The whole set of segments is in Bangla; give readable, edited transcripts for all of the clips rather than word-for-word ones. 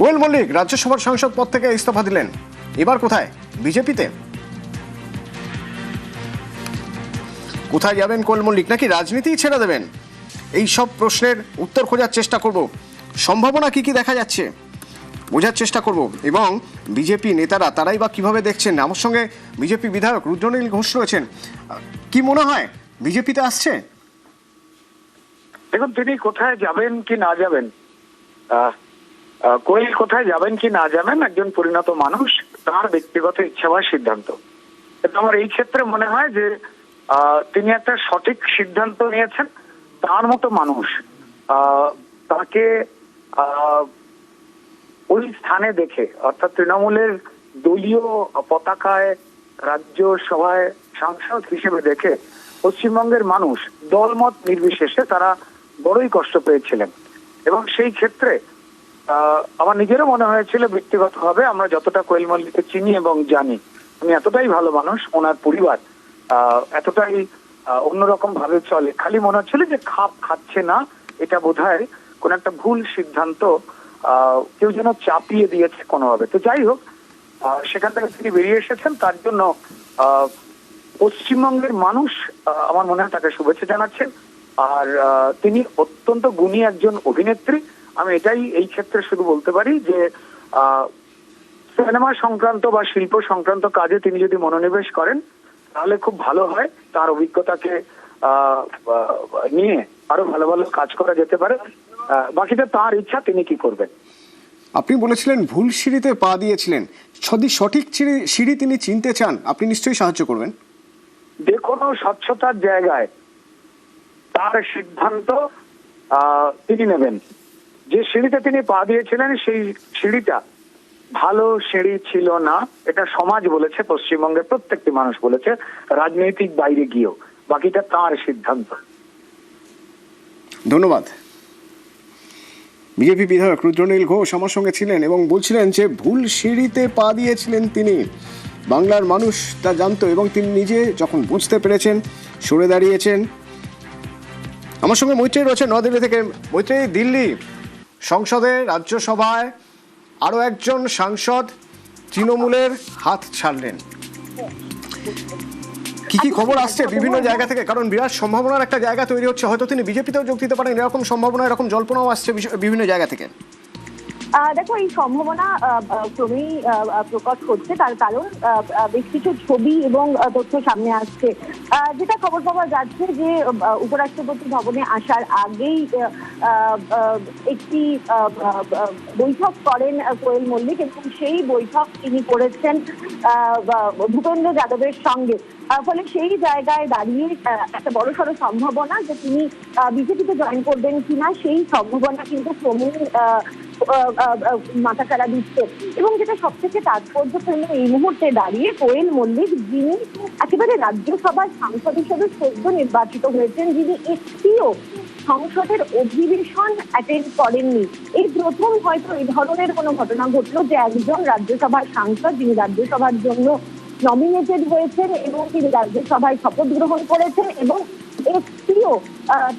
কোয়েল মল্লিক রাজ্যসভার সাংসদ পদ থেকে ইস্তফা দিলেন। এবার কোথায়? বিজেপিতে? কোথায় যাবেন কোয়েল মল্লিক, নাকি রাজনীতিই ছেড়ে দেবেন? এই সব প্রশ্নের উত্তর খোঁজার চেষ্টা করব। সম্ভাবনা কি কি দেখা যাচ্ছে বোঝার চেষ্টা করব, এবং বিজেপি নেতারা তারাই বা কিভাবে দেখছেন। আমার সঙ্গে বিজেপি বিধায়ক রুদ্রনীল ঘোষ রয়েছেন। কি মনে হয়, বিজেপিতে আসছে? দেখুন, তিনি কোথায় যাবেন কি না যাবেন, কোয়েল কোথায় যাবেন কি না যাবেন একজন পরিণত মানুষ, তার ব্যক্তিগত ইচ্ছা বা সিদ্ধান্ত। কিন্তু আমার এই ক্ষেত্রে মনে হয় যে তিনি একটা সঠিক সিদ্ধান্ত নিয়েছেন। তার মতো মানুষ তাকে ওই স্থানে দেখে, অর্থাৎ তৃণমূলের দলীয় পতাকায় রাজ্যসভায় সাংসদ হিসেবে দেখে পশ্চিমবঙ্গের মানুষ দলমত নির্বিশেষে তারা বড়ই কষ্ট পেয়েছিলেন। এবং সেই ক্ষেত্রে আমার নিজেরও মনে হয়েছিল ব্যক্তিগতভাবে, আমরা যতটা কোয়েল মল্লিককে চিনি এবং জানি, উনি এতটাই ভালো মানুষ, ওনার পরিবার এতটাই অন্যরকম ভাবে চলে, খালি মনে হচ্ছিল যে খাপ খাচ্ছে না, এটা বোধহয় কোন একটা ভুল সিদ্ধান্ত কেউ যেন চাপিয়ে দিয়েছে কোনোভাবে। তো যাই হোক, সেখান থেকে তিনি বেরিয়ে এসেছেন, তার জন্য পশ্চিমবঙ্গের মানুষ আমার মনে হয় তাকে শুভেচ্ছা জানাচ্ছেন। আর তিনি অত্যন্ত গুণী একজন অভিনেত্রী। আমি এটাই এই ক্ষেত্রে শুধু বলতে পারি যে সিনেমা সংক্রান্ত বা শিল্প সংক্রান্ত কাজে তিনি যদি মনোনিবেশ করেন তাহলে খুব ভালো হয়। তার অভিজ্ঞতাকে নিয়ে আরো ভালো ভালো কাজ করা যেতে পারে। বাকিটা তার ইচ্ছা, তিনি কি করবেন। আপনি বলেছিলেন ভুল সিঁড়িতে পা দিয়েছিলেন, যদি সঠিক সিঁড়ি তিনি চিনতে চান আপনি নিশ্চয়ই সাহায্য করবেন। যে কোনো স্বচ্ছতার জায়গায় তার সিদ্ধান্ত তিনি নেবেন। যে সিঁড়িতে তিনি পা দিয়েছিলেন সেই সিঁড়িটা ভালো সিঁড়ি ছিল না, এটা সমাজ বলেছে, পশ্চিমবঙ্গের প্রত্যেকটি মানুষ বলেছে, রাজনৈতিক বাইরে গিয়েও। বাকিটা তার সিদ্ধান্ত। ধন্যবাদ। বিজেপি বিধায়ক রুদ্রনীল ঘোষ আমার সঙ্গে ছিলেন এবং বলছিলেন যে ভুল সিঁড়িতে পা দিয়েছিলেন তিনি। বাংলার মানুষ তা জানতো এবং তিনি নিজে যখন বুঝতে পেরেছেন সরে দাঁড়িয়েছেন। আমার সঙ্গে মৈত্রী রয়েছে নয়াদিল্লি থেকে। মৈত্রী, দিল্লি সংসদে রাজ্যসভায় আরো একজন সাংসদ তৃণমূলের হাত ছাড়লেন। কি কি খবর আসছে বিভিন্ন জায়গা থেকে? কারণ বিরাট সম্ভাবনার একটা জায়গা তৈরি হচ্ছে, হয়তো তিনি বিজেপিতেও যোগ দিতে পারেন, এরকম সম্ভাবনা, এরকম জল্পনাও আসছে বিভিন্ন জায়গা থেকে। দেখো, এই সম্ভাবনা ক্রমেই প্রকট হচ্ছে, তার কারণ বেশ কিছু ছবি এবং তথ্য সামনে আসছে। যেটা খবর পাওয়া যাচ্ছে যে উপরাষ্ট্রপতি ভবনে আসার আগেই একটি বৈঠক করেন কোয়েল মল্লিক, এবং সেই বৈঠক তিনি করেছেন ভূপেন্দ্র যাদবের সঙ্গে। ফলে সেই জায়গায় দাঁড়িয়ে একটা বড়সড় সম্ভাবনা যে তিনি বিজেপিতে জয়েন করবেন কিনা, সেই সম্ভাবনা কিন্তু ক্রমেই মাথা চাড়া দিচ্ছে। এবং যেটা সব থেকে তাৎপর্যপূর্ণ এই মুহূর্তে দাঁড়িয়ে, কোয়েল মল্লিক যিনি একেবারে রাজ্যসভার সাংসদ হিসেবে সদ্য নির্বাচিত হয়েছেন, যিনি একটিও সংসদের অধিবেশন অ্যাটেন্ড করেননি, এই প্রথম হয়তো এই ধরনের কোনো ঘটনা ঘটলো যে একজন রাজ্যসভার সাংসদ যিনি রাজ্যসভার জন্য নমিনেটেড হয়েছেন এবং তিনি রাজ্যসভায় শপথ গ্রহণ করেছেন এবং একটিও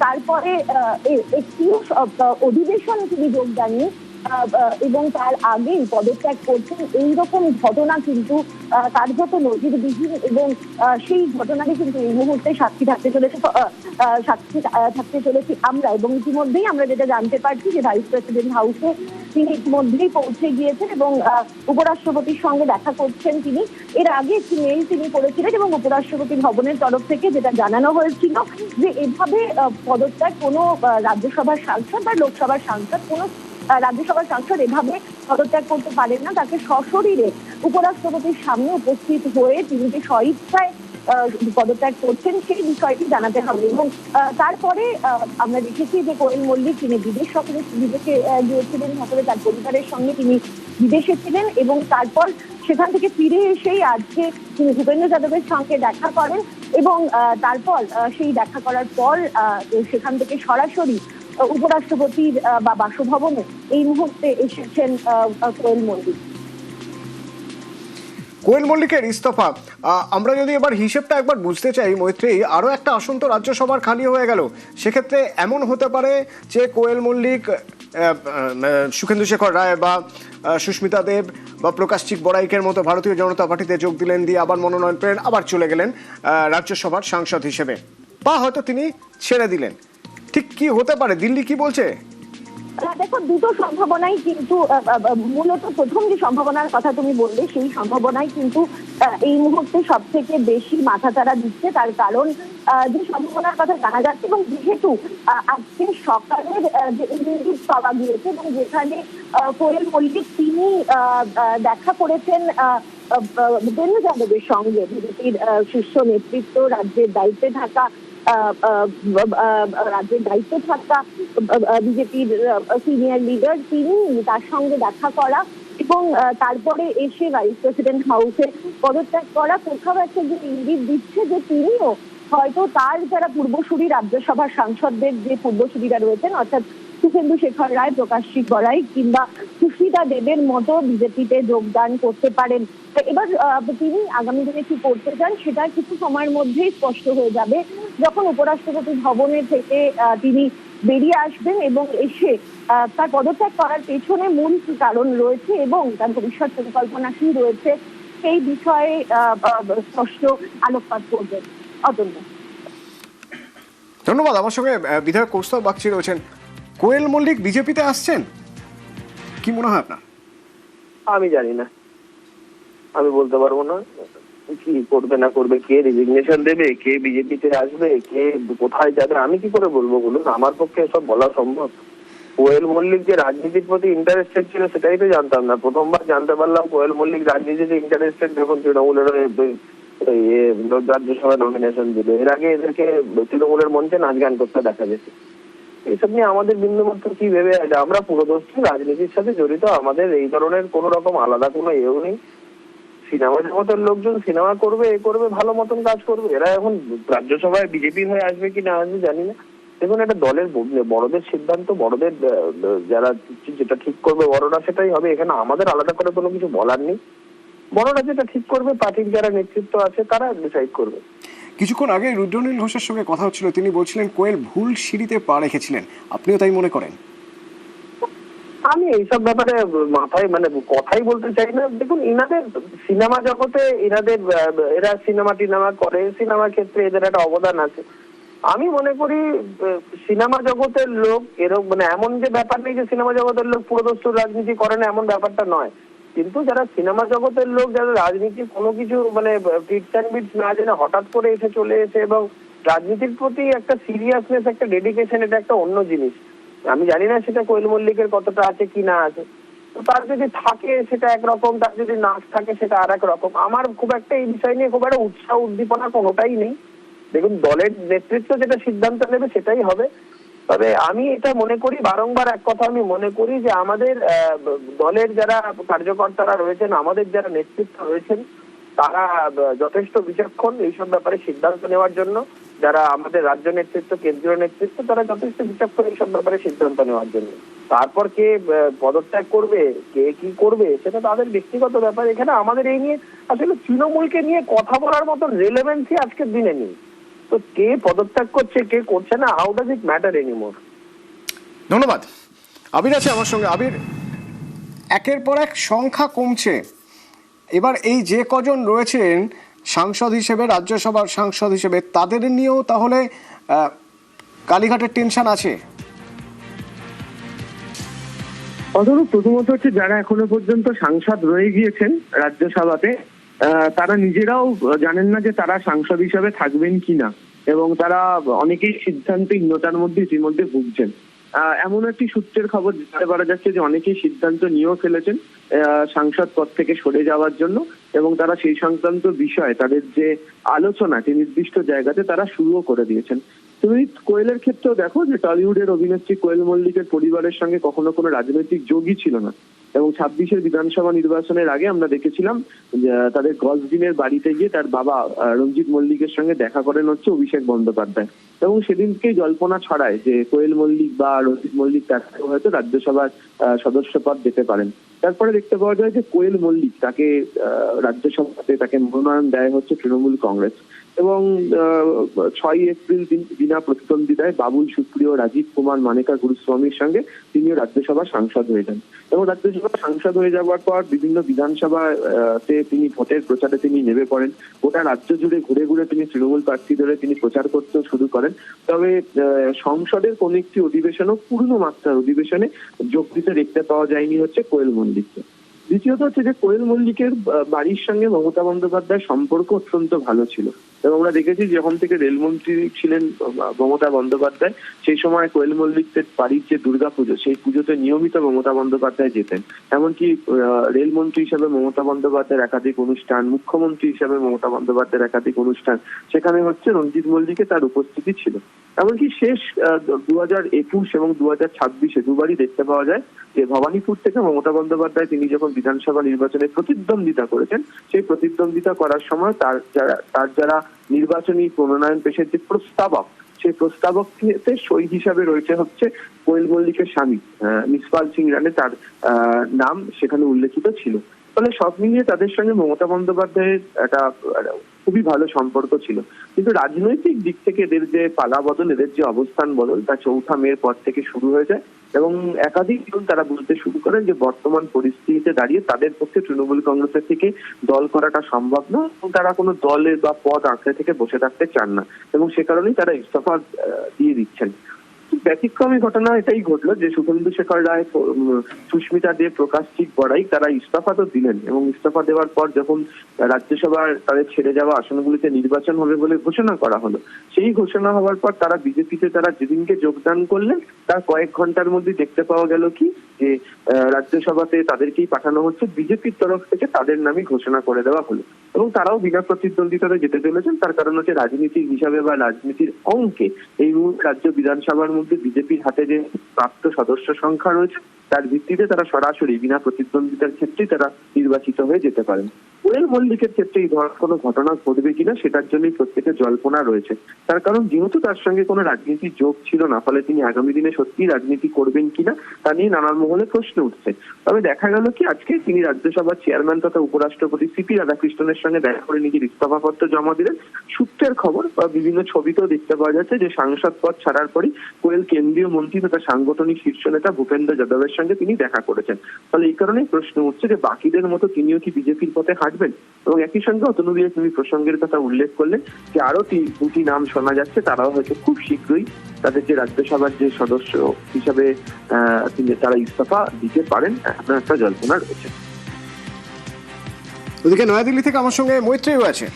তারপরে একটিও অধিবেশন তিনি যোগ দেননি এবং তার আগেই পদত্যাগ করছেন, এইরকম ঘটনা কিন্তু কার্যত নজিরবিহীন। এবং সেই ঘটনাকে কিন্তু এই মুহূর্তে সাক্ষী থাকতে চলেছি আমরা। এবং ইতিমধ্যেই আমরা যেটা জানতে পারছি যে ভাইস প্রেসিডেন্ট হাউসে তিনি ইতিমধ্যেই পৌঁছে গিয়েছেন এবং উপরাষ্ট্রপতির সঙ্গে দেখা করছেন তিনি। এর আগে একটি মেইল তিনি করেছিলেন এবং উপরাষ্ট্রপতি ভবনের তরফ থেকে যেটা জানানো হয়েছিল যে এভাবে পদত্যাগ কোনো রাজ্যসভার সাংসদ বা লোকসভার সাংসদ, কোনো রাজ্যসভার সাংসদ এভাবে পদত্যাগ করতে পারেন না, তাকে সশরীরে উপরাষ্ট্রপতির সামনে উপস্থিত হয়ে তিনি যে স্বইচ্ছায় পদত্যাগ করছেন সেই বিষয়টি জানাতে হবে। এবং তারপরে আমরা দেখেছি যে কোয়েল মল্লিক তিনি বিদেশে গিয়েছিলেন, সকলে তার পরিবারের সঙ্গে তিনি বিদেশে ছিলেন এবং তারপর সেখান থেকে ফিরে এসেই আজকে তিনি ভূপেন্দ্র যাদবের সঙ্গে দেখা করেন এবং তারপর সেই দেখা করার পর সেখান থেকে সরাসরি উপরাষ্ট্রপতির বা বাসভবনে এই মুহূর্তে এসেছেন কোয়েল মল্লিক। কোয়েল মল্লিকের ইস্তফা, আমরা যদি এবার হিসেবটা একবার বুঝতে চাই মৈত্রী, আরও একটা আসন তো রাজ্যসভার খালি হয়ে গেল। সেক্ষেত্রে এমন হতে পারে যে কোয়েল মল্লিক সুখেন্দু শেখর রায় বা সুস্মিতা দেব বা প্রকাশচিক বড়াইকের মতো ভারতীয় জনতা পার্টিতে যোগ দিলেন, দিয়ে আবার মনোনয়ন পেলেন, আবার চলে গেলেন রাজ্যসভার সাংসদ হিসেবে, বা হয়তো তিনি ছেড়ে দিলেন। ঠিক কি হতে পারে? দিল্লি কি বলছে? দেখো, দুটো সম্ভাবনাই কিন্তু মূলত প্রথম যে সম্ভাবনার কথা তুমি বললে সেই সম্ভাবনাই কিন্তু এই মুহূর্তে সব থেকে বেশি মাথাচাড়া দিচ্ছে। তার কারণ যে সম্ভাবনার কথা জানা যাচ্ছে এবং যেহেতু আজকে সকালের যে ইঙ্গিত পাওয়া গিয়েছে এবং যেখানে কোয়েল মল্লিক তিনি দেখা করেছেন বেনু যাদবের সঙ্গে, বিজেপির শীর্ষ নেতৃত্ব, রাজ্যের দায়িত্বে থাকা বিজেপির সিনিয়র লিডার, তিনি তার সঙ্গে দেখা করা এবং তারপরে এসে ভাইস প্রেসিডেন্ট হাউসে পদত্যাগ করা কোথাও একটা যে ইঙ্গিত দিচ্ছে যে তিনিও হয়তো তার যারা পূর্বসূরি রাজ্যসভার সাংসদদের যে পূর্বসূরিরা রয়েছেন, অর্থাৎ সুখেন্দু শেখর রায়, প্রকাশচিক বড়াই কিংবা সুস্মিতা দেবের মতো বিজেপিতে যোগদান করতে পারেন। এবার তিনি আগামী দিনে কি করতে চান সেটা কিছু সময়ের মধ্যেই স্পষ্ট হয়ে যাবে, যখন উপরাষ্ট্রপতি ভবনে থেকে তিনি বেরিয়ে আসবেন এবং এসে তার পদত্যাগ করার পেছনে মূল কি কারণ রয়েছে এবং তার ভবিষ্যৎ পরিকল্পনা কি রয়েছে সেই বিষয়ে স্পষ্ট আলোকপাত করবেন। অতন্য ধন্যবাদ। আমার সঙ্গে বিধায়ক কৌস্তব বাগচি রয়েছেন। কোয়েল মল্লিক বিজেপিতে আসছেন, কি মনে হয় আপনার? আমি জানি না, আমি বলতে পারবো না কি করবে না করবে, কে রেজিগনেশন দেবে, কে বিজেপিতে আসবে, কে কোথায় যাবে, আমি কি করে বলবো বলুন? আমার পক্ষে এসব বলা সম্ভব? কোয়েল মল্লিক যে রাজনীতির প্রতি ইন্টারেস্টেড ছিল সেটাই তো জানতাম না। প্রথমবার জানতে পারলাম কোয়েল মল্লিক রাজনীতিতে ইন্টারেস্টেড যখন তৃণমূলের রাজ্যসভা নমিনেশন দিল। এর আগে এদেরকে তৃণমূলের মঞ্চে নাচ গান করতে দেখা গেছে। এইসব নিয়ে আমাদের বিন্দুমাত্র কি ভেবে আছে? আমরা পুরোদস্তুর রাজনীতির সাথে জড়িত, আমাদের এই ধরনের কোন রকম আলাদা কোনো এও নেই। সিনেমা জগতের লোকজন সিনেমা করবে, এ করবে, ভালো মতন কাজ করবে। এরা এখন রাজ্যসভায় বিজেপির হয়ে আসবে কি না আসবে জানি না। দেখুন, এটা দলের বড়দের সিদ্ধান্ত, বড়দের যারা যেটা ঠিক করবে বড়রা সেটাই হবে। এখানে আমাদের আলাদা করে কোনো কিছু বলার নেই। বড়রা যেটা ঠিক করবে, পার্টির যারা নেতৃত্ব আছে তারা ডিসাইড করবে। কিছুক্ষণ আগে রুদ্রনীল ঘোষের সঙ্গে কথা হচ্ছিল, তিনি বলছিলেন কোয়েল ভুল সিঁড়িতে পা রেখেছিলেন। আপনিও তাই মনে করেন? আমি এইসব ব্যাপারে মাথায় কথাই বলতে চাই না। দেখুন, ইনাদের সিনেমা জগতে এরা সিনেমা টিনেমা করে, সিনেমা ক্ষেত্রে এদের একটা অবদান আছে। আমি মনে করি সিনেমা জগতের লোক এরকম এমন যে ব্যাপার নেই যে সিনেমা জগতের লোক পুরোদস্তুর রাজনীতি করে না, এমন ব্যাপারটা নয়। কিন্তু যারা সিনেমা জগতের লোক, যারা রাজনীতি কোনো কিছু টিপস অ্যান্ড বিটস না জেনে হঠাৎ করে এসে চলে এসে এবং রাজনীতির প্রতি একটা সিরিয়াসনেস, একটা ডেডিকেশন, এটা একটা অন্য জিনিস। আমি জানি না সেটা কোয়েল মল্লিকের কতটা আছে কি না আছে। তো তার যদি থাকে সেটা একরকম, তার যদি না থাকে সেটা আর এক রকম। আমার খুব একটা এই বিষয় নিয়ে খুব একটা উৎসাহ উদ্দীপনা কোনোটাই নেই। দেখুন, দলের নেতৃত্ব যেটা সিদ্ধান্ত নেবে সেটাই হবে। তবে আমি এটা মনে করি, বারংবার এক কথা আমি মনে করি যে আমাদের দলের যারা কার্যকর্তারা রয়েছেন, আমাদের যারা নেতৃত্ব রয়েছেন, তারা যথেষ্ট বিচক্ষণ এইসব ব্যাপারে সিদ্ধান্ত নেওয়ার জন্য। যারা আমাদের রাজ্য নেতৃত্ব, কেন্দ্রীয় নেতৃত্ব, তারা যথেষ্ট বিচক্ষণ এইসব ব্যাপারে সিদ্ধান্ত নেওয়ার জন্য। তারপর কে পদত্যাগ করবে, কে কি করবে, সেটা তাদের ব্যক্তিগত ব্যাপার। এখানে আমাদের এই নিয়ে আসলে তৃণমূলকে নিয়ে কথা বলার মতো রেলেভেন্সি আজকের দিনে নেই। তো কে পদত্যাগ করছে, কে করছে না, how does it matter anymore? ধন্যবাদ। আবির আছে আমার সঙ্গে। আবির, একের পর এক সংখ্যা কমছে, এবার এই যে কজন রয়েছেন সাংসদ হিসেবে, রাজ্যসভার সাংসদ হিসেবে, তাদের নিয়েও তাহলে কালীঘাটের টেনশন আছে? অতএব প্রথমত হচ্ছে যারা এখনো পর্যন্ত সাংসদ রয়ে গিয়েছেন রাজ্যসভাতে, তারা নিজেরাও জানেন না যে তারা সাংসদ হিসাবে থাকবেন কিনা, এবং তারা অনেকেই সিদ্ধান্তহীনতার মধ্যে ইতিমধ্যে ভুগছেন। এমন একটি সূত্রের খবর জানতে পারা যাচ্ছে যে অনেকেই সিদ্ধান্ত নিয়েও ফেলেছেন সাংসদ পদ থেকে সরে যাওয়ার জন্য, এবং তারা সেই সংক্রান্ত বিষয়ে তাদের যে আলোচনা নির্দিষ্ট জায়গাতে তারা শুরুও করে দিয়েছেন। তুমি কোয়েলের ক্ষেত্রেও দেখো যে টলিউডের অভিনেত্রী কোয়েল মল্লিকের পরিবারের সঙ্গে কখনো কোনো রাজনৈতিক যোগই ছিল না, এবং 26-এর বিধানসভা নির্বাচনের আগে আমরা দেখেছিলাম তাদের গজদিনের বাড়িতে গিয়ে তার বাবা রঞ্জিত মল্লিকের সঙ্গে দেখা করেন হচ্ছে অভিষেক বন্দ্যোপাধ্যায়, এবং সেদিনকেই জল্পনা ছড়ায় যে কোয়েল মল্লিক বা রঞ্জিত মল্লিক তার হয়তো রাজ্যসভার সদস্য পদ যেতে পারেন। তারপরে দেখতে পাওয়া যায় যে কোয়েল মল্লিক তাকে রাজ্যসভাতে তাকে মনোনয়ন দেয় হচ্ছে তৃণমূল কংগ্রেস, এবং 6ই এপ্রিল তিনি বিনা প্রতিদ্বন্দ্বিতায় বাবুল সুপ্রিয়, রাজীব কুমার, মানেকা গুরুস্বামীর সঙ্গে তিনিও রাজ্যসভার সাংসদ হয়ে যান। এবং রাজ্যসভার সাংসদ হয়ে যাওয়ার পর বিভিন্ন বিধানসভাতে তিনি ভোটের প্রচারে তিনি নেমে পড়েন। গোটা রাজ্য জুড়ে ঘুরে ঘুরে তিনি তৃণমূল প্রার্থী ধরে তিনি প্রচার করতে শুরু করেন। তবে সংসদের কোন একটি অধিবেশনও পূর্ণ মাত্রার অধিবেশনে যোগ দিতে দেখতে পাওয়া যায়নি হচ্ছে কোয়েল মল্লিককে। দ্বিতীয়ত হচ্ছে যে কোয়েল মল্লিকের বাড়ির সঙ্গে মমতা বন্দ্যোপাধ্যায়ের সম্পর্ক অত্যন্ত ভালো ছিল এবং আমরা দেখেছি যখন থেকে রেলমন্ত্রী ছিলেন মমতা বন্দ্যোপাধ্যায়, সেই সময় কোয়েল মল্লিকদের বাড়ির যে দুর্গাপুজো, সেই পুজোতে নিয়মিত মমতা বন্দ্যোপাধ্যায় যেতেন। এমনকি রেলমন্ত্রী হিসেবে মমতা বন্দ্যোপাধ্যায়ের একাধিক অনুষ্ঠান, মুখ্যমন্ত্রী হিসেবে মমতা বন্দ্যোপাধ্যায়ের একাধিক অনুষ্ঠান, সেখানে হচ্ছে রঞ্জিত মল্লিকে তার উপস্থিতি ছিল। এমনকি শেষ 2021 এবং 2026 দুবারই দেখতে পাওয়া যায় যে ভবানীপুর থেকে মমতা বন্দ্যোপাধ্যায় তিনি যখন বিধানসভা নির্বাচনে প্রতিদ্বন্দ্বিতা করেছেন, সেই প্রতিদ্বন্দ্বিতা করার সময় তার যারা নির্বাচনী প্রণয়ন পেশের যে প্রস্তাবক, সেই প্রস্তাবকতে সই হিসাবে রয়েছে হচ্ছে কোয়েল মল্লিকের স্বামী নিসপাল সিং রানে, তার নাম সেখানে উল্লেখিত ছিল। ফলে সব মিলিয়ে তাদের সঙ্গে মমতা বন্দ্যোপাধ্যায়ের একটা খুবই ভালো সম্পর্ক ছিল। কিন্তু রাজনৈতিক দিক থেকে এদের যে পালা বদল, এদের যে অবস্থান বদল, তা 4 মের পর থেকে শুরু হয়ে যায় এবং একাধিক জন তারা বলতে শুরু করেন যে বর্তমান পরিস্থিতিতে দাঁড়িয়ে তাদের পক্ষে তৃণমূল কংগ্রেসের থেকে দল করাটা সম্ভব না এবং তারা কোনো দলের বা পদ আঁকড়ে থেকে বসে থাকতে চান না এবং সে কারণেই তারা ইস্তফা দিয়ে দিচ্ছেন। ব্যতিক্রমী ঘটনা এটাই ঘটলো যে শুভেন্দু শেখর রায়, সুস্মিতা দেব, প্রকাশ চিক বড়াই তারা ইস্তফা তো দিলেন এবং ইস্তফা দেওয়ার পর যখন রাজ্যসভার তাদের ছেড়ে যাওয়া আসনগুলিতে নির্বাচন হবে বলে ঘোষণা করা হলো, সেই ঘোষণা হওয়ার পর তারা বিজেপিতে তারা যেদিনকে যোগদান করলেন তার কয়েক ঘন্টার মধ্যে দেখতে পাওয়া গেল কি যে রাজ্যসভাতে তাদেরকেই পাঠানো হচ্ছে, বিজেপির তরফ থেকে তাদের নামই ঘোষণা করে দেওয়া হলো এবং তারাও বিনা প্রতিদ্বন্দ্বিতাতে যেতে চলেছেন। তার কারণ হচ্ছে রাজনীতির হিসাবে বা রাজনীতির অঙ্কে এই মুহূর্তে রাজ্য বিধানসভার মধ্যে বিজেপির হাতে যে প্রাপ্ত সদস্য সংখ্যা রয়েছে তার ভিত্তিতে তারা সরাসরি বিনা প্রতিদ্বন্দ্বিতার ক্ষেত্রেই তারা নির্বাচিত হয়ে যেতে পারেন। কোয়েল মল্লিকের ক্ষেত্রে এই ধরনের কোনো ঘটনা ঘটবে কিনা সেটার জন্যই প্রত্যেকের জল্পনা রয়েছে। তার কারণ যেহেতু তার সঙ্গে কোনো রাজনীতির যোগ ছিল না, ফলে তিনি আগামী দিনে সত্যি রাজনীতি করবেন কিনা তা নিয়ে নানান মহলে প্রশ্ন উঠছে। তবে দেখা গেল কি আজকে তিনি রাজ্যসভার চেয়ারম্যান তথা উপরাষ্ট্রপতি সিপি রাধাকৃষ্ণনের সঙ্গে দেখা করে নিজের ইস্তফাপত্র জমা দিলেন। সূত্রের খবর বা বিভিন্ন ছবিতেও দেখতে পাওয়া যাচ্ছে যে সাংসদ পদ ছাড়ার পরই কোয়েল কেন্দ্রীয় মন্ত্রী তথা সাংগঠনিক শীর্ষ নেতা ভূপেন্দ্র যাদবের সঙ্গে তিনি দেখা করেছেন। ফলে এই কারণেই প্রশ্ন উঠছে যে বাকিদের মতো তিনিও কি বিজেপির পথে হাঁটবেন। এবং একই সঙ্গে অতনুবিয়া তুমি প্রসঙ্গের কথা উল্লেখ করলেন যে আরো 2টি নাম শোনা যাচ্ছে, তারাও হয়তো খুব শীঘ্রই তাদের যে রাজ্যসভার যে সদস্য হিসাবে তারা ইস্তফা দিতে পারেন, আপনার একটা জল্পনা রয়েছে। ওদিকে নয়াদিল্লি থেকে আমার সঙ্গে মৈত্রেয় আছে।